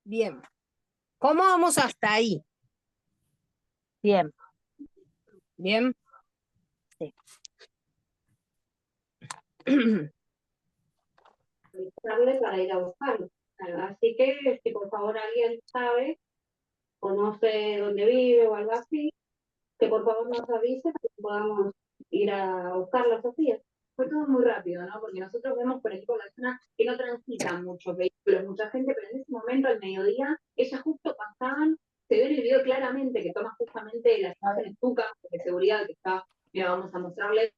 Bien. ¿Cómo vamos hasta ahí? Bien, Bien. sí. Para ir a buscarlo. Así que si por favor alguien sabe, conoce dónde vive o algo así, que por favor nos avise para que podamos ir a buscarlo esos días. Fue todo muy rápido, ¿no? Porque nosotros vemos por aquí por la zona que no transitan muchos vehículos, mucha gente, pero en ese momento, al mediodía, ellas justo pasaban, se ve en el video claramente que toma justamente las imágenes Tuca de seguridad que está, mira, vamos a mostrarles.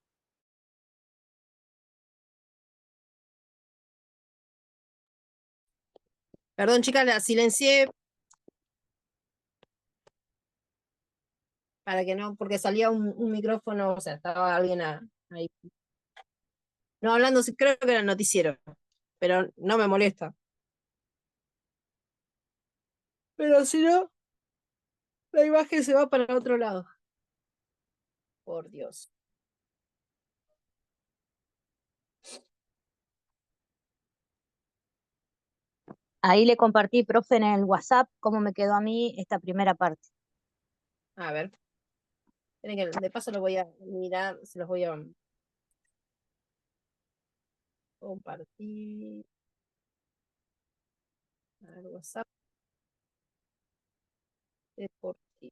Perdón, chicas, la silencié para que no, porque salía un micrófono, o sea, estaba alguien ahí. No, hablando, creo que era el noticiero, pero no me molesta. Pero si no, la imagen se va para otro lado. Por Dios. Ahí le compartí, profe, en el WhatsApp cómo me quedó a mí esta primera parte. A ver. Esperen que de paso lo voy a mirar, se los voy a compartir. A ver, WhatsApp. Deportivo.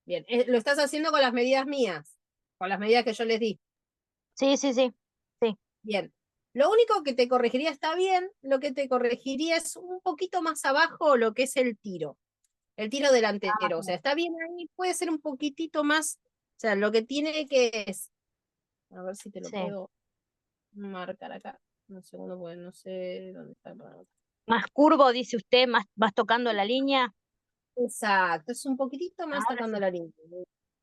Bien, lo estás haciendo con las medidas mías, con las medidas que yo les di. Sí, sí, sí, sí. Bien. Lo único que te corregiría está bien, lo que te corregiría es un poquito más abajo lo que es el tiro delantero. O sea, está bien ahí, puede ser un poquitito más. O sea, lo que tiene que es. A ver si te lo Sí. puedo marcar acá. Un segundo, porque no sé dónde está. Más curvo, dice usted, más tocando la línea. Exacto, es un poquitito más Ahora tocando sí. la línea.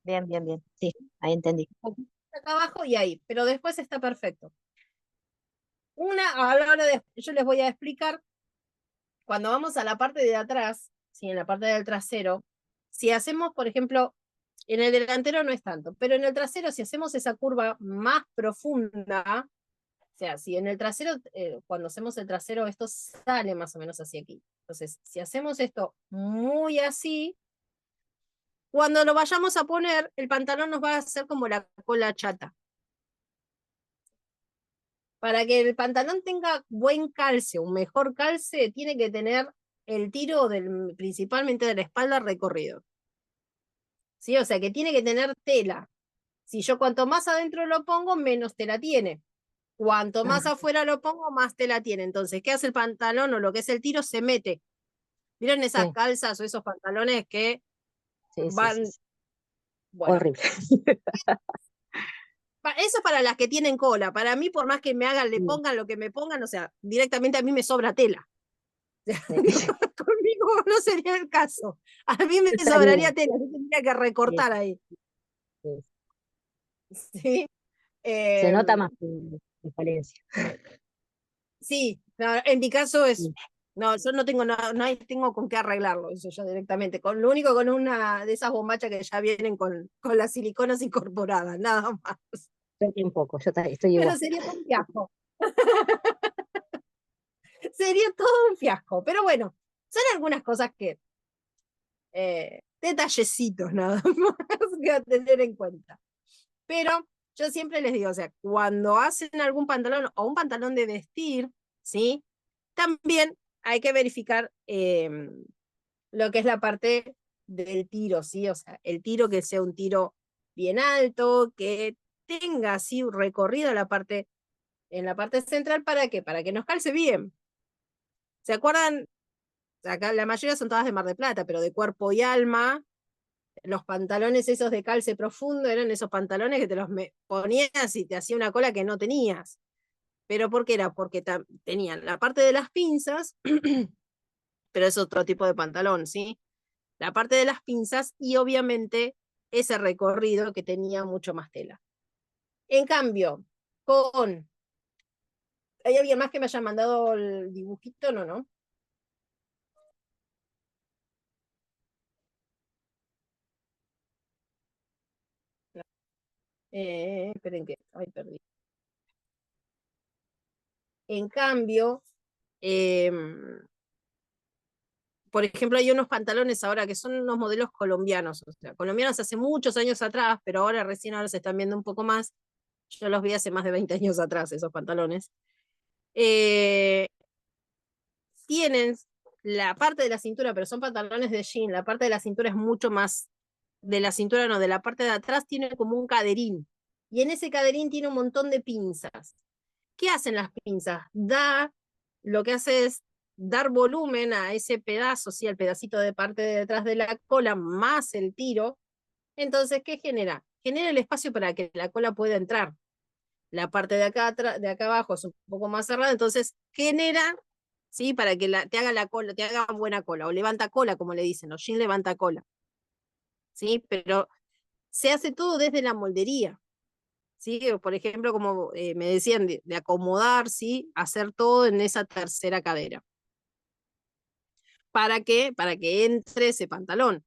Bien, bien, bien. Sí, ahí entendí. Un poquito acá abajo y ahí, pero después está perfecto. Ahora yo les voy a explicar, cuando vamos a la parte de atrás, ¿sí? En la parte del trasero, si hacemos, por ejemplo, en el delantero no es tanto, pero en el trasero, si hacemos esa curva más profunda, o sea, si en el trasero, cuando hacemos el trasero, esto sale más o menos hacia aquí. Entonces, si hacemos esto muy así, cuando lo vayamos a poner, el pantalón nos va a hacer como la cola chata. Para que el pantalón tenga buen calce, un mejor calce, tiene que tener el tiro principalmente de la espalda recorrido. ¿Sí? O sea que tiene que tener tela. Si yo cuanto más adentro lo pongo, menos tela tiene. Cuanto más Ah, afuera lo pongo, más tela tiene. Entonces, ¿qué hace el pantalón o lo que es el tiro? Se mete. ¿Vieron esas sí, calzas o esos pantalones que sí, sí, sí, van? sí. Bueno, Horrible. eso es para las que tienen cola. Para mí, por más que me hagan, le Sí, pongan lo que me pongan, o sea, directamente a mí me sobra tela. sí. Conmigo no sería el caso. A mí me Está sobraría bien. tela, yo tendría que Sí, recortar ahí. sí. ¿Sí? Se Eh, nota más tu diferencia. sí, no, en mi caso es. Sí. No, yo no tengo, tengo con qué arreglarlo, eso yo directamente. Con lo único con una de esas bombachas que ya vienen con las siliconas incorporadas, nada más. Yo tampoco, estoy Pero igual. sería todo un fiasco. Sería todo un fiasco. Pero bueno, son algunas cosas que detallecitos nada más que a tener en cuenta. Pero yo siempre les digo, o sea, cuando hacen algún pantalón o un pantalón de vestir, ¿sí? También hay que verificar lo que es la parte del tiro, ¿sí? O sea, el tiro que sea un tiro bien alto, que tenga así recorrido en la parte central, ¿para qué? Para que nos calce bien. ¿Se acuerdan? Acá la mayoría son todas de Mar de Plata, pero de Cuerpo y Alma, los pantalones esos de calce profundo eran esos pantalones que te los ponías y te hacía una cola que no tenías. ¿Pero por qué era? Porque tenían la parte de las pinzas, pero es otro tipo de pantalón, ¿sí? La parte de las pinzas y obviamente ese recorrido que tenía mucho más tela. En cambio, ¿hay alguien más que me haya mandado el dibujito? No, no. Esperen que, ay, perdí. En cambio, Por ejemplo, hay unos pantalones ahora que son unos modelos colombianos, o sea, colombianos hace muchos años atrás, pero recién ahora se están viendo un poco más. Yo los vi hace más de 20 años atrás, esos pantalones. Eh, Tienen la parte de la cintura, pero son pantalones de jean, la parte de la cintura es mucho más, de la cintura no, de la parte de atrás tiene como un caderín, y en ese caderín tiene un montón de pinzas. ¿Qué hacen las pinzas? Lo que hace es dar volumen a ese pedazo, ¿sí? Al pedacito de parte de detrás de la cola, más el tiro. Entonces, ¿qué genera? Genera el espacio para que la cola pueda entrar. La parte de acá abajo es un poco más cerrada, entonces genera, ¿sí? Para que te haga la cola, te haga buena cola, o levanta cola, como le dicen, los jeans levanta cola, ¿sí? Pero se hace todo desde la moldería, ¿sí? Por ejemplo, como me decían, de acomodar, ¿sí? Hacer todo en esa tercera cadera. ¿Para qué? Para que entre ese pantalón.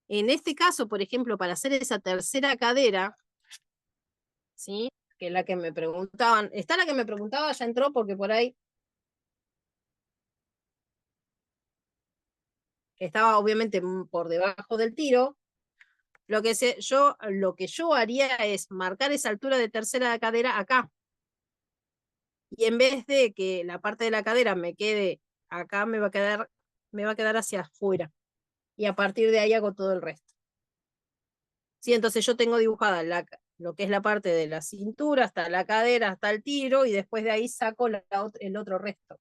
En este caso, por ejemplo, para hacer esa tercera cadera, ¿sí? Que es la que me preguntaban, está la que me preguntaba, ya entró porque por ahí estaba obviamente por debajo del tiro. Lo que yo haría es marcar esa altura de tercera cadera acá. Y en vez de que la parte de la cadera me quede acá, me va a quedar hacia afuera. Y a partir de ahí hago todo el resto. Sí, entonces yo tengo dibujada lo que es la parte de la cintura, hasta la cadera, hasta el tiro, y después de ahí saco el otro resto.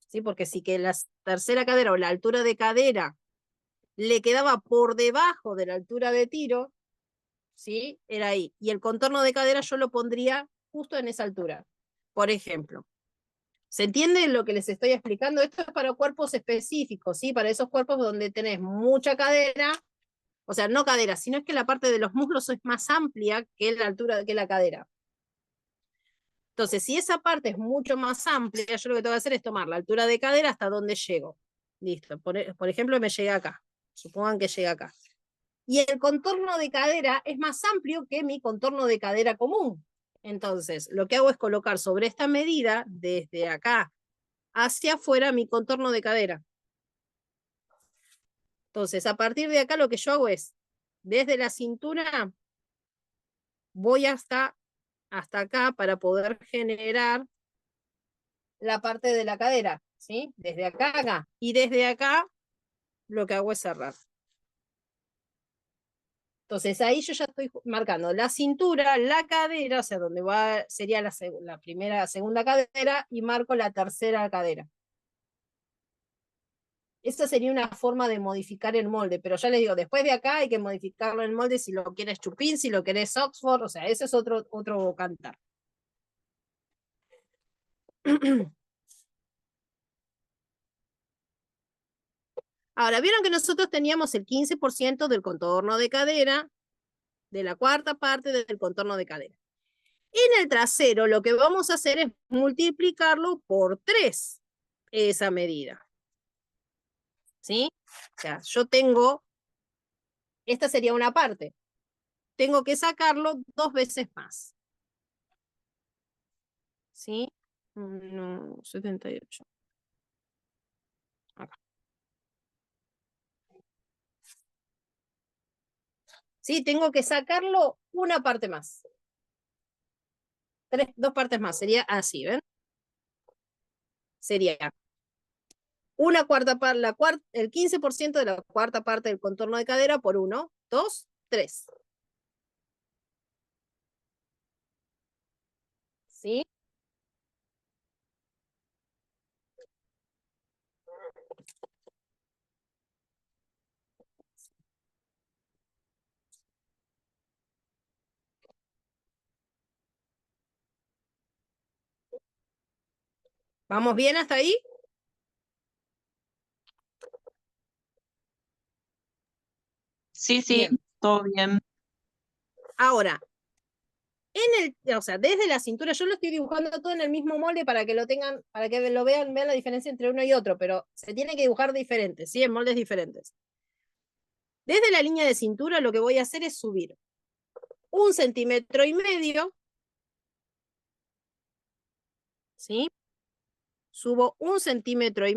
¿Sí? Porque si que la tercera cadera o la altura de cadera le quedaba por debajo de la altura de tiro, ¿sí? Era ahí. Y el contorno de cadera yo lo pondría justo en esa altura. Por ejemplo, ¿se entiende lo que les estoy explicando? Esto es para cuerpos específicos, ¿sí? Para esos cuerpos donde tenés mucha cadera, o sea, no cadera, sino es que la parte de los muslos es más amplia que la altura que la cadera. Entonces, si esa parte es mucho más amplia, yo lo que tengo que hacer es tomar la altura de cadera hasta donde llego. Listo. Por ejemplo, me llega acá. Supongan que llega acá. Y el contorno de cadera es más amplio que mi contorno de cadera común. Entonces, lo que hago es colocar sobre esta medida, desde acá hacia afuera, mi contorno de cadera. Entonces, a partir de acá, lo que yo hago es, desde la cintura, voy hasta acá para poder generar la parte de la cadera, ¿sí? Desde acá a acá. Y desde acá, lo que hago es cerrar. Entonces ahí yo ya estoy marcando la cintura, la cadera, o sea, donde sería la primera, segunda cadera, y marco la tercera cadera. Esa sería una forma de modificar el molde, pero ya les digo, después de acá hay que modificarlo en el molde si lo quieres chupín, si lo querés Oxford, o sea, ese es otro cantar. Ahora, vieron que nosotros teníamos el 15% del contorno de cadera, de la cuarta parte del contorno de cadera. En el trasero lo que vamos a hacer es multiplicarlo por 3, esa medida. ¿Sí? O sea, yo tengo, esta sería una parte, tengo que sacarlo 2 veces más. ¿Sí? No, 78. Acá. ¿Sí? Tengo que sacarlo una parte más. 2 partes más, sería así, ¿ven? Sería una cuarta parte, el 15% de la cuarta parte del contorno de cadera por 1, 2, 3. ¿Sí? ¿Vamos bien hasta ahí? Sí, sí, Bien. todo bien. Ahora, o sea, desde la cintura, yo lo estoy dibujando todo en el mismo molde para que lo tengan, para que lo vean la diferencia entre uno y otro, pero se tiene que dibujar diferente, ¿sí? En moldes diferentes. Desde la línea de cintura lo que voy a hacer es subir 1,5 centímetros, ¿sí? subo 1,5 centímetros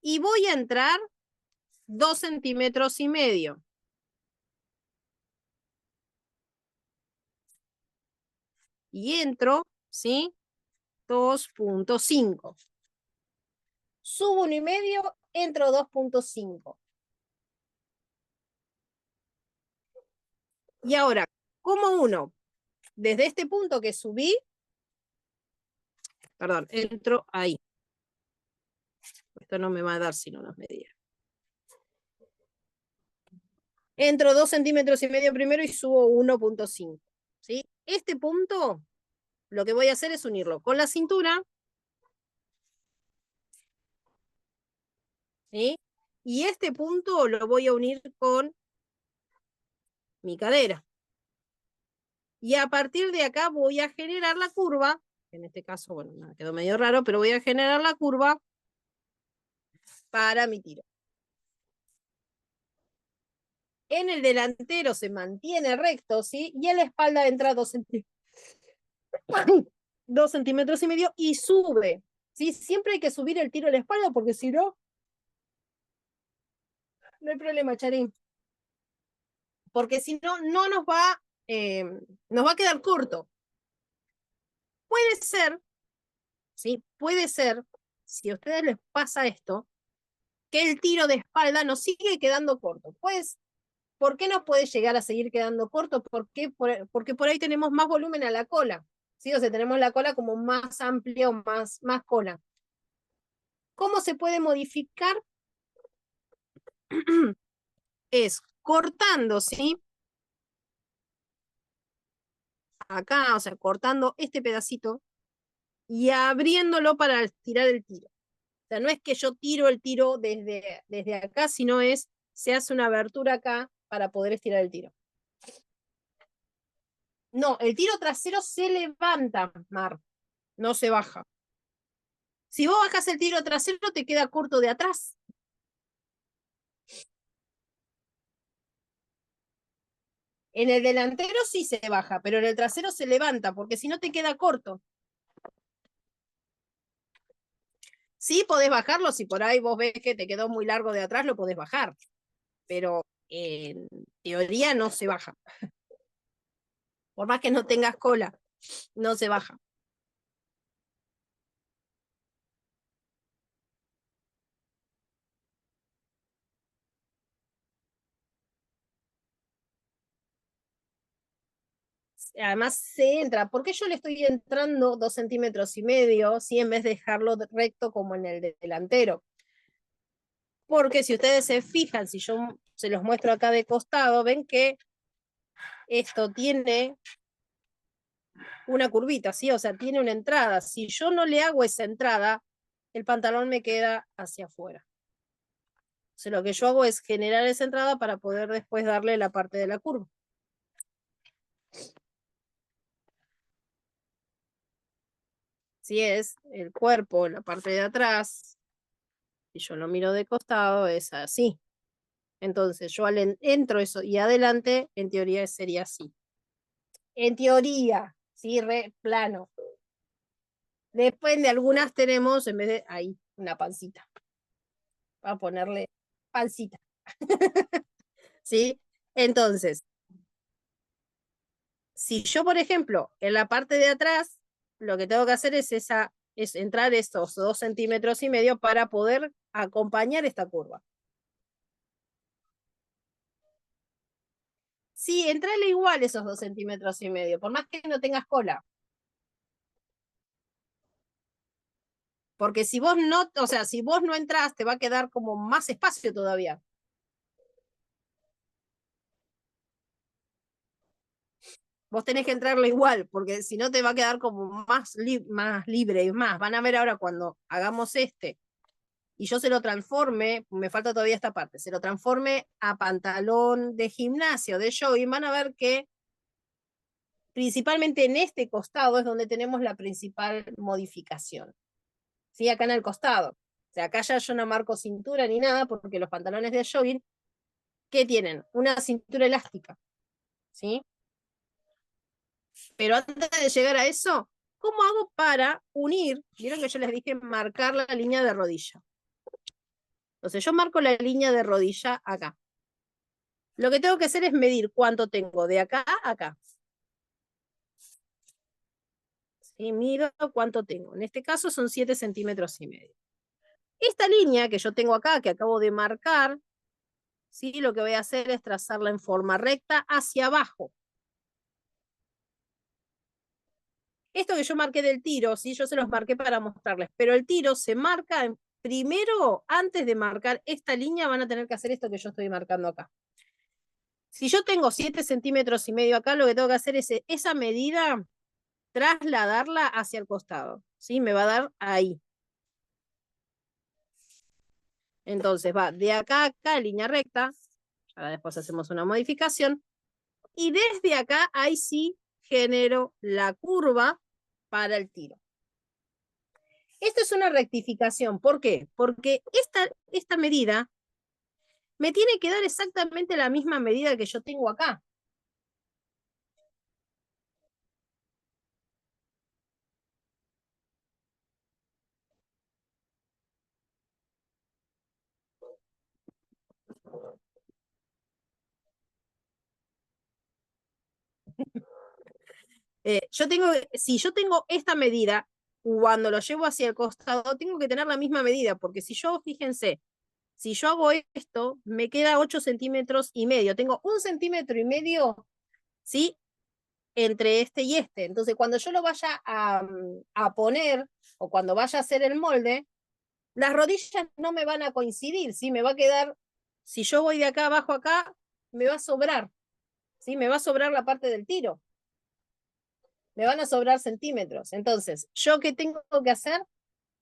y voy a entrar 2,5 centímetros. Y entro, ¿sí? 2,5. Subo 1,5, entro 2,5. Y ahora, como uno, desde este punto que subí, perdón, entro ahí. Esto no me va a dar sino unas medidas. Entro 2,5 centímetros primero y subo 1,5. ¿Sí? Este punto, lo que voy a hacer es unirlo con la cintura. ¿Sí? Y este punto lo voy a unir con mi cadera. Y a partir de acá voy a generar la curva. En este caso, bueno, me quedó medio raro, pero voy a generar la curva para mi tiro. En el delantero se mantiene recto, ¿sí? Y en la espalda entra 2 centímetros y sube, ¿sí? Siempre hay que subir el tiro en la espalda porque si no, no hay problema, Charín. Porque si no, no nos va a quedar corto. Puede ser, ¿sí? Puede ser, si a ustedes les pasa esto, que el tiro de espalda nos sigue quedando corto. Pues, ¿por qué nos puede llegar a seguir quedando corto? Porque por ahí tenemos más volumen a la cola, ¿sí? O sea, tenemos la cola como más amplia o más cola. ¿Cómo se puede modificar? Es cortando, ¿sí? Acá, o sea, cortando este pedacito y abriéndolo para tirar el tiro. O sea, no es que yo tiro el tiro desde acá, sino se hace una abertura acá para poder estirar el tiro. No, el tiro trasero se levanta, Mar, no se baja. Si vos bajas el tiro trasero, te queda corto de atrás. En el delantero sí se baja, pero en el trasero se levanta, porque si no te queda corto. Sí podés bajarlo, si por ahí vos ves que te quedó muy largo de atrás, lo podés bajar. Pero en teoría no se baja. Por más que no tengas cola, no se baja. Además se entra, ¿por qué yo le estoy entrando 2,5 centímetros, si en vez de dejarlo recto como en el delantero? Porque si ustedes se fijan, si yo se los muestro acá de costado, ven que esto tiene una curvita, ¿sí? O sea, tiene una entrada. Si yo no le hago esa entrada, el pantalón me queda hacia afuera. O sea, lo que yo hago es generar esa entrada para poder después darle la parte de la curva. Si es el cuerpo, la parte de atrás, si yo lo miro de costado, es así. Entonces yo entro eso y adelante, en teoría sería así. En teoría, sí, plano. Después de algunas tenemos, en vez de ahí, una pancita. Para ponerle pancita. ¿Sí? Entonces, si yo, por ejemplo, en la parte de atrás, lo que tengo que hacer es entrar estos 2,5 centímetros para poder acompañar esta curva. Sí, entrale igual esos 2,5 centímetros, por más que no tengas cola. Porque si vos no, o sea, si vos no entras, te va a quedar como más espacio todavía. Vos tenés que entrarle igual, porque si no te va a quedar como más libre. Y más, van a ver ahora cuando hagamos y yo se lo transforme, me falta todavía esta parte, se lo transforme a pantalón de gimnasio, de jogging, van a ver que principalmente en este costado es donde tenemos la principal modificación. ¿Sí? Acá en el costado. O sea, acá ya yo no marco cintura ni nada, porque los pantalones de jogging, ¿qué tienen? Una cintura elástica. ¿Sí? Pero antes de llegar a eso, ¿Cómo hago para unir? Vieron que yo les dije marcar la línea de rodilla. Entonces yo marco la línea de rodilla acá. Lo que tengo que hacer es medir cuánto tengo de acá a acá. ¿Sí? Mido cuánto tengo. En este caso son 7,5 centímetros. Esta línea que yo tengo acá, que acabo de marcar, ¿sí? Lo que voy a hacer es trazarla en forma recta hacia abajo. Esto que yo marqué del tiro, ¿sí? Yo se los marqué para mostrarles, pero el tiro se marca primero, antes de marcar esta línea, van a tener que hacer esto que yo estoy marcando acá. Si yo tengo 7,5 centímetros acá, lo que tengo que hacer es esa medida, trasladarla hacia el costado, ¿sí? Me va a dar ahí. Entonces va de acá a acá en línea recta, ahora después hacemos una modificación, y desde acá, ahí sí, genero la curva para el tiro. Esto es una rectificación. ¿Por qué? Porque esta medida me tiene que dar exactamente la misma medida que yo tengo acá. Si yo tengo esta medida, cuando lo llevo hacia el costado, tengo que tener la misma medida, porque si yo, fíjense, si yo hago esto, me queda 8,5 centímetros. Tengo 1,5 centímetros, ¿sí? Entre este y este. Entonces, cuando yo lo vaya a poner, o cuando vaya a hacer el molde, las rodillas no me van a coincidir, ¿sí? Me va a quedar, si yo voy de acá abajo acá, me va a sobrar, ¿sí? Me va a sobrar la parte del tiro. Me van a sobrar centímetros. Entonces, ¿yo qué tengo que hacer?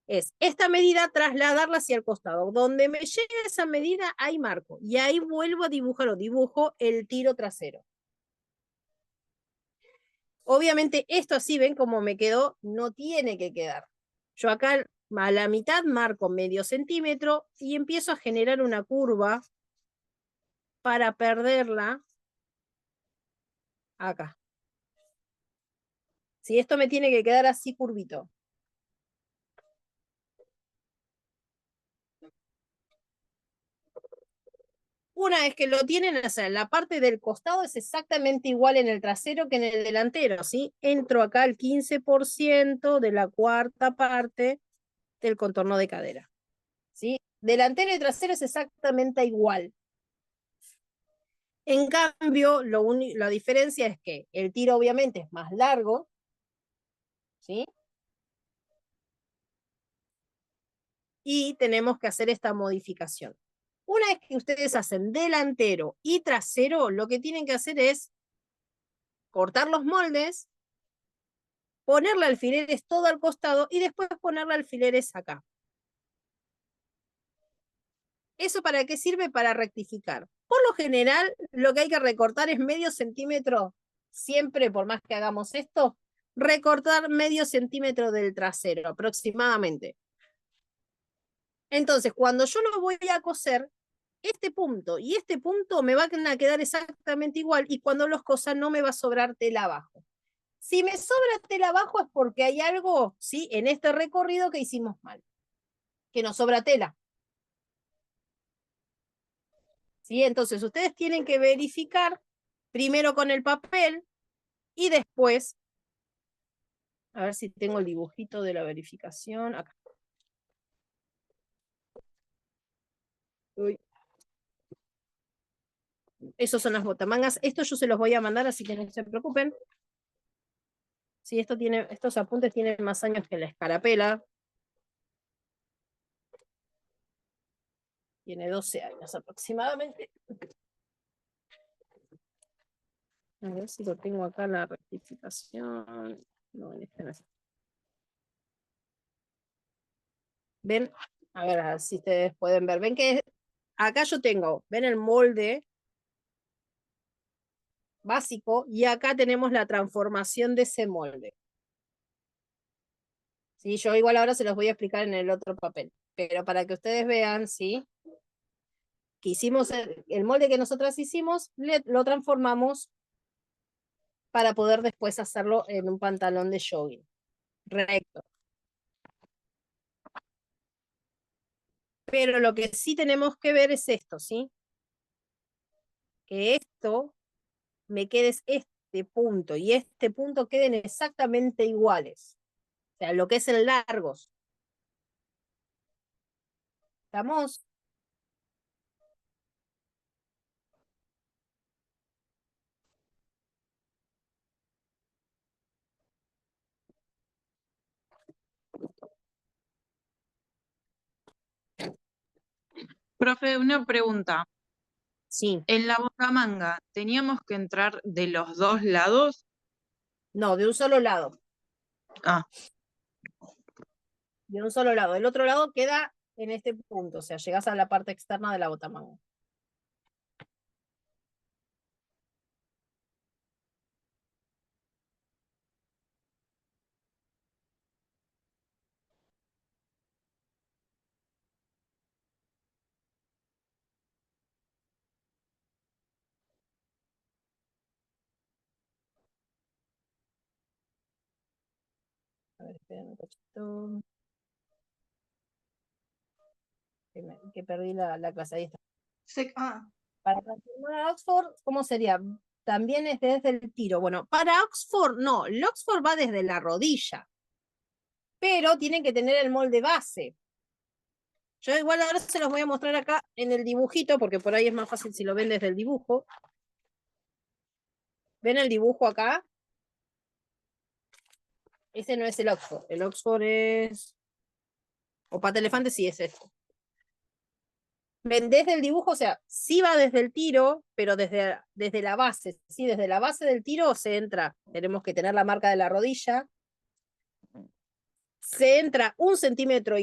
Es esta medida trasladarla hacia el costado. Donde me llegue esa medida, ahí marco. Y ahí vuelvo a dibujar, o dibujo el tiro trasero. Obviamente esto así, ven cómo me quedó, no tiene que quedar. Yo acá a la mitad marco medio centímetro y empiezo a generar una curva para perderla acá. Si esto me tiene que quedar así curvito. Una vez que lo tienen, o sea, la parte del costado es exactamente igual en el trasero que en el delantero, ¿sí? Entro acá al 15% de la cuarta parte del contorno de cadera, ¿sí? Delantero y trasero es exactamente igual. En cambio, la diferencia es que el tiro obviamente es más largo, ¿sí? Y tenemos que hacer esta modificación. Una vez que ustedes hacen delantero y trasero, lo que tienen que hacer es cortar los moldes, ponerle alfileres todo al costado y después ponerle alfileres acá. ¿Eso para qué sirve? Para rectificar. Por lo general, lo que hay que recortar es medio centímetro, siempre, por más que hagamos esto, recortar medio centímetro del trasero, aproximadamente. Entonces, cuando yo lo voy a coser, este punto y este punto me van a quedar exactamente igual, y cuando los cosan no me va a sobrar tela abajo. Si me sobra tela abajo es porque hay algo, ¿sí? En este recorrido que hicimos mal, que nos sobra tela. ¿Sí? Entonces ustedes tienen que verificar primero con el papel y después, a ver si tengo el dibujito de la verificación acá. Uy. Esos son las botamangas. Esto yo se los voy a mandar, así que no se preocupen. Sí, estos apuntes tienen más años que la escarapela. Tiene 12 años aproximadamente. A ver si lo tengo acá la rectificación. No, en este no es. ¿Ven? A ver si ustedes pueden ver. Ven que acá yo tengo, ven el molde básico y acá tenemos la transformación de ese molde. ¿Sí? Yo igual ahora se los voy a explicar en el otro papel, pero para que ustedes vean, ¿sí? Que hicimos el molde que nosotras hicimos, lo transformamos para poder después hacerlo en un pantalón de jogging. recto. Pero lo que sí tenemos que ver es esto, ¿sí? Que esto me quede este punto y este punto queden exactamente iguales. O sea, lo que es el largos. ¿Estamos? Profe, una pregunta. Sí. En la botamanga, ¿teníamos que entrar de los dos lados? No, de un solo lado. Ah, De un solo lado. El otro lado queda en este punto. O sea, llegas a la parte externa de la botamanga. A ver, esperen un cachito. Que perdí la clase. Ahí está. Para transformar a Oxford, ¿cómo sería? También es desde el tiro. Bueno, para Oxford, no. El Oxford va desde la rodilla. Pero tienen que tener el molde base. Yo igual ahora se los voy a mostrar acá en el dibujito, porque por ahí es más fácil si lo ven desde el dibujo. ¿Ven el dibujo acá? Ese no es el Oxford. El Oxford es... O pata elefante sí es este. ¿Ven desde el dibujo? O sea, sí va desde el tiro, pero desde la base. Sí, desde la base del tiro se entra. Tenemos que tener la marca de la rodilla. Se entra 1,5 centímetros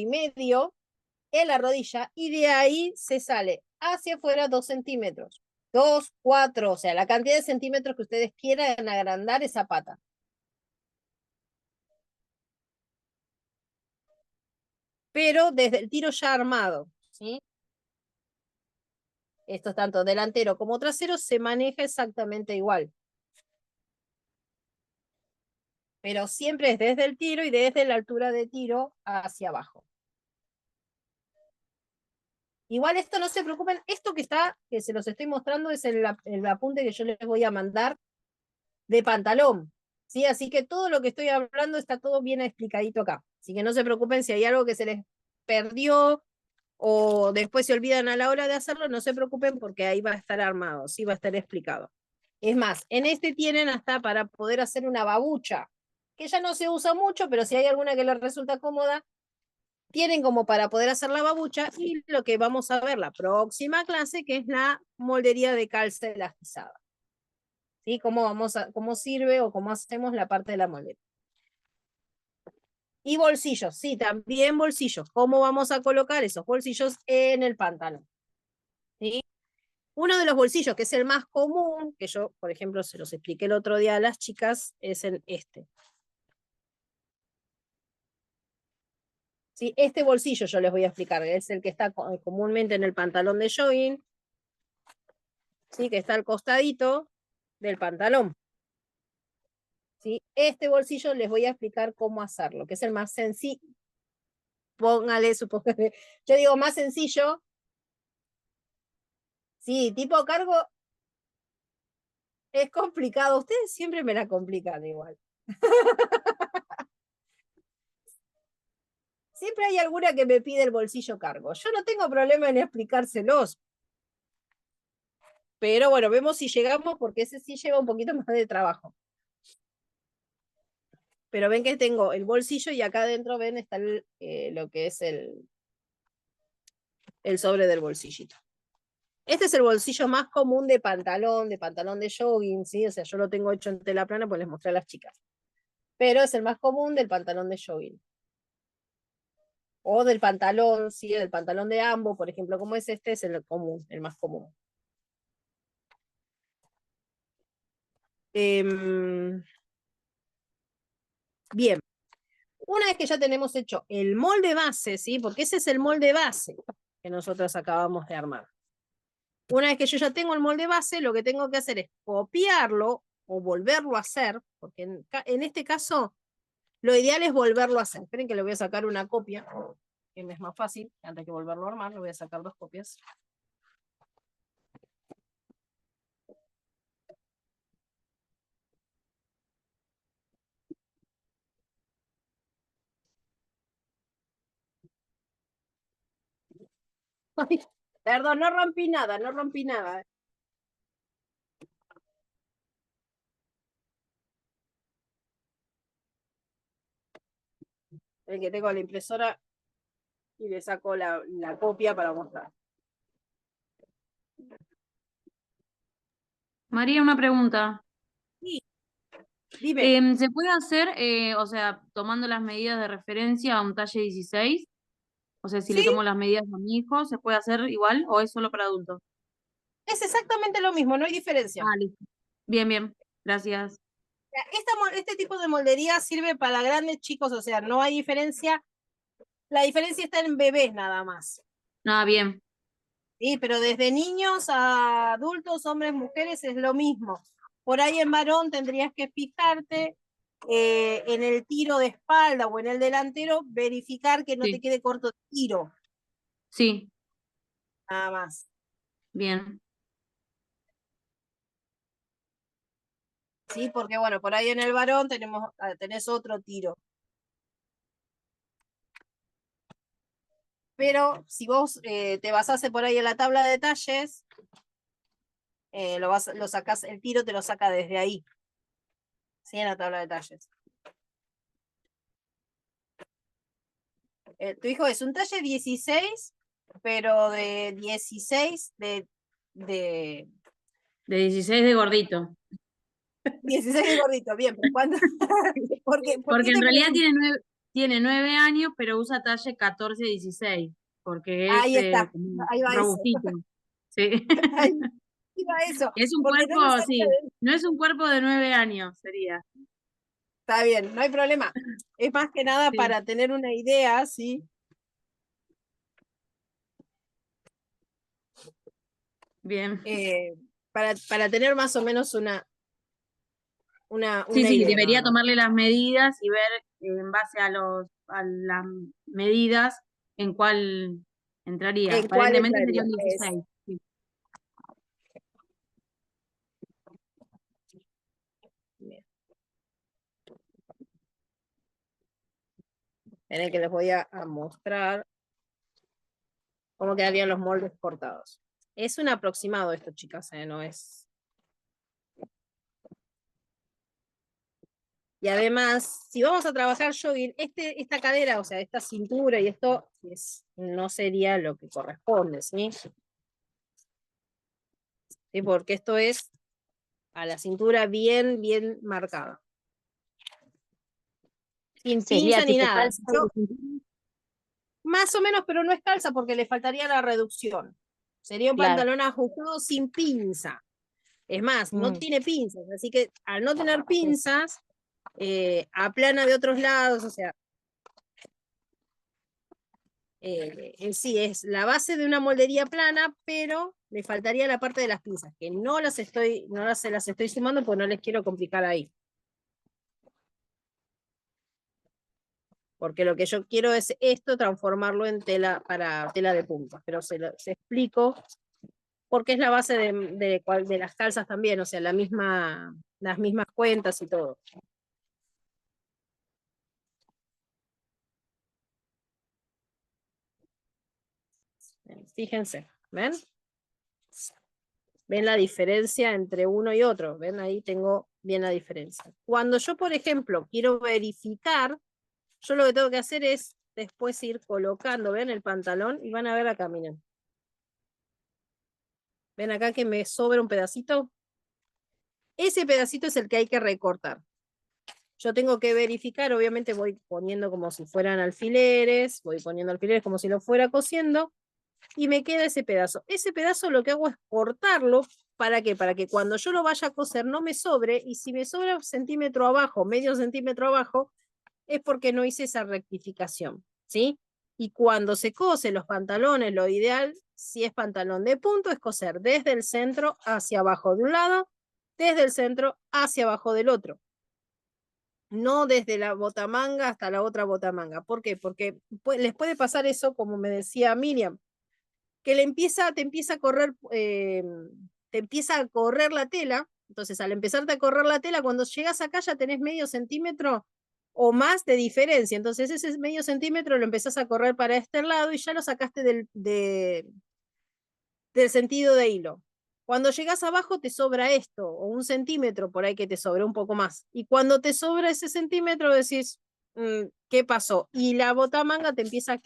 en la rodilla y de ahí se sale hacia afuera 2 centímetros. 2, 4, o sea, la cantidad de centímetros que ustedes quieran agrandar esa pata. Pero desde el tiro ya armado, ¿sí? Esto tanto delantero como trasero se maneja exactamente igual. Pero siempre es desde el tiro y desde la altura de tiro hacia abajo. Igual esto no se preocupen, esto que se los estoy mostrando es el apunte que yo les voy a mandar de pantalón, ¿sí? Así que todo lo que estoy hablando está todo bien explicadito acá. Así que no se preocupen si hay algo que se les perdió o después se olvidan a la hora de hacerlo, no se preocupen porque ahí va a estar armado, sí va a estar explicado. Es más, en este tienen hasta para poder hacer una babucha, que ya no se usa mucho, pero si hay alguna que les resulta cómoda, tienen como para poder hacer la babucha y lo que vamos a ver la próxima clase, que es la moldería de calza elastizada. ¿Sí? Cómo sirve o cómo hacemos la parte de la moldería. Y bolsillos, sí, también bolsillos. ¿Cómo vamos a colocar esos bolsillos en el pantalón? ¿Sí? Uno de los bolsillos, que es el más común, que yo, por ejemplo, se los expliqué el otro día a las chicas, es en este. ¿Sí? Este bolsillo yo les voy a explicar, es el que está comúnmente en el pantalón de jogging, ¿sí? Que está al costadito del pantalón. ¿Sí? Este bolsillo les voy a explicar cómo hacerlo, que es el más sencillo. Supóngale, yo digo más sencillo. Sí, tipo cargo es complicado. Ustedes siempre me la complican igual. Siempre hay alguna que me pide el bolsillo cargo. Yo no tengo problema en explicárselos. Pero bueno, vemos si llegamos porque ese sí lleva un poquito más de trabajo. Pero ven que tengo el bolsillo y acá adentro ven está lo que es el sobre del bolsillito. Este es el bolsillo más común de pantalón de jogging, ¿sí? O sea, yo lo tengo hecho en tela plana, pues les mostré a las chicas. Pero es el más común del pantalón de jogging. O del pantalón, sí, del pantalón de ambos, por ejemplo, como es este, es el común, el más común. Bien, una vez que ya tenemos hecho el molde base, ¿sí? Porque ese es el molde base que nosotros acabamos de armar. Una vez que yo ya tengo el molde base, lo que tengo que hacer es copiarlo o volverlo a hacer, porque en este caso Lo ideal es volverlo a hacer. Esperen que le voy a sacar una copia, que me es más fácil, antes que volverlo a armar, le voy a sacar 2 copias. Ay, perdón, no rompí nada, no rompí nada. El que tengo la impresora y le saco la copia para mostrar. María, una pregunta. Sí, dime. ¿Se puede hacer, o sea, tomando las medidas de referencia a un talle 16? O sea, si le Sí, tomo las medidas a mi hijo, ¿se puede hacer igual o es solo para adultos? es exactamente lo mismo, no hay diferencia. Ah, listo. Bien, bien. Gracias. Este tipo de moldería sirve para grandes chicos, o sea, no hay diferencia. La diferencia está en bebés nada más. Ah, bien. Sí, pero desde niños a adultos, hombres, mujeres, es lo mismo. Por ahí en varón tendrías que fijarte en el tiro de espalda o en el delantero, verificar que no te Sí, quede corto de tiro, sí, nada más. bien. Sí, porque bueno, por ahí en el varón tenés otro tiro. Pero si vos te basás por ahí en la tabla de detalles, lo sacás, el tiro te lo saca desde ahí, ¿sí? En la tabla de detalles. Tu hijo es un talle 16, pero de 16 De 16 de gordito. 16 de gordito, bien, pero ¿cuándo? ¿Por qué Porque en te realidad pregunto? tiene 9 años, pero usa talle 14-16, porque es Ahí está, como ahí va eso. robustito. Sí. Ahí va eso, Es un porque no cuerpo, lo sabía. sí. No es un cuerpo de 9 años, sería. Está bien, no hay problema. Es más que nada Sí, para tener una idea, ¿sí? bien. Para tener más o menos Sí, una sí, idea nada debería más. tomarle las medidas y ver en base a las medidas en cuál entraría. ¿En cuál Aparentemente sería entraría? un 16. Sí. Bien. En el que les voy a mostrar cómo quedarían los moldes cortados. Es un aproximado esto, chicas, no es. Y además, si vamos a trabajar jogging, esta cadera, o sea, esta cintura y esto no sería lo que corresponde, ¿sí? ¿Sí? Porque esto es a la cintura bien, bien marcada. Sin Sería pinza ni tipo nada. calza de cintura. Más o menos, pero no es calza porque le faltaría la reducción. Sería un Claro. pantalón ajustado sin pinza. Es más, no Mm, tiene pinzas, así que al no tener pinzas, aplana de otros lados, o sea, en sí es la base de una moldería plana, pero le faltaría la parte de las pinzas, que se las estoy sumando porque no les quiero complicar ahí. Porque lo que yo quiero es esto, transformarlo en tela para tela de punta, pero se explico porque es la base de las calzas también, o sea, las mismas cuentas y todo. Fíjense, ¿ven? ¿Ven la diferencia entre uno y otro? ¿Ven? Ahí tengo bien la diferencia. Cuando yo, por ejemplo, quiero verificar, yo lo que tengo que hacer es después ir colocando, ¿ven? El pantalón y van a ver acá, miren. ¿Ven acá que me sobra un pedacito? Ese pedacito es el que hay que recortar. Yo tengo que verificar, obviamente voy poniendo como si fueran alfileres, voy poniendo alfileres como si lo fuera cosiendo, y me queda ese pedazo. Ese pedazo lo que hago es cortarlo. ¿Para qué? Para que cuando yo lo vaya a coser no me sobre, y si me sobra un centímetro abajo, medio centímetro abajo, es porque no hice esa rectificación, ¿sí? Y cuando se cose los pantalones, lo ideal, si es pantalón de punto, es coser desde el centro hacia abajo de un lado, desde el centro hacia abajo del otro. no desde la botamanga hasta la otra botamanga. ¿Por qué? Porque les puede pasar eso, como me decía Miriam, que te empieza a correr, te empieza a correr la tela. Entonces, al empezarte a correr la tela, cuando llegas acá ya tenés medio centímetro o más de diferencia. Entonces, ese medio centímetro lo empezás a correr para este lado y ya lo sacaste del sentido de hilo. Cuando llegas abajo te sobra esto, o un centímetro por ahí que te sobra un poco más. Y cuando te sobra ese centímetro decís, ¿qué pasó? Y la botamanga te empieza a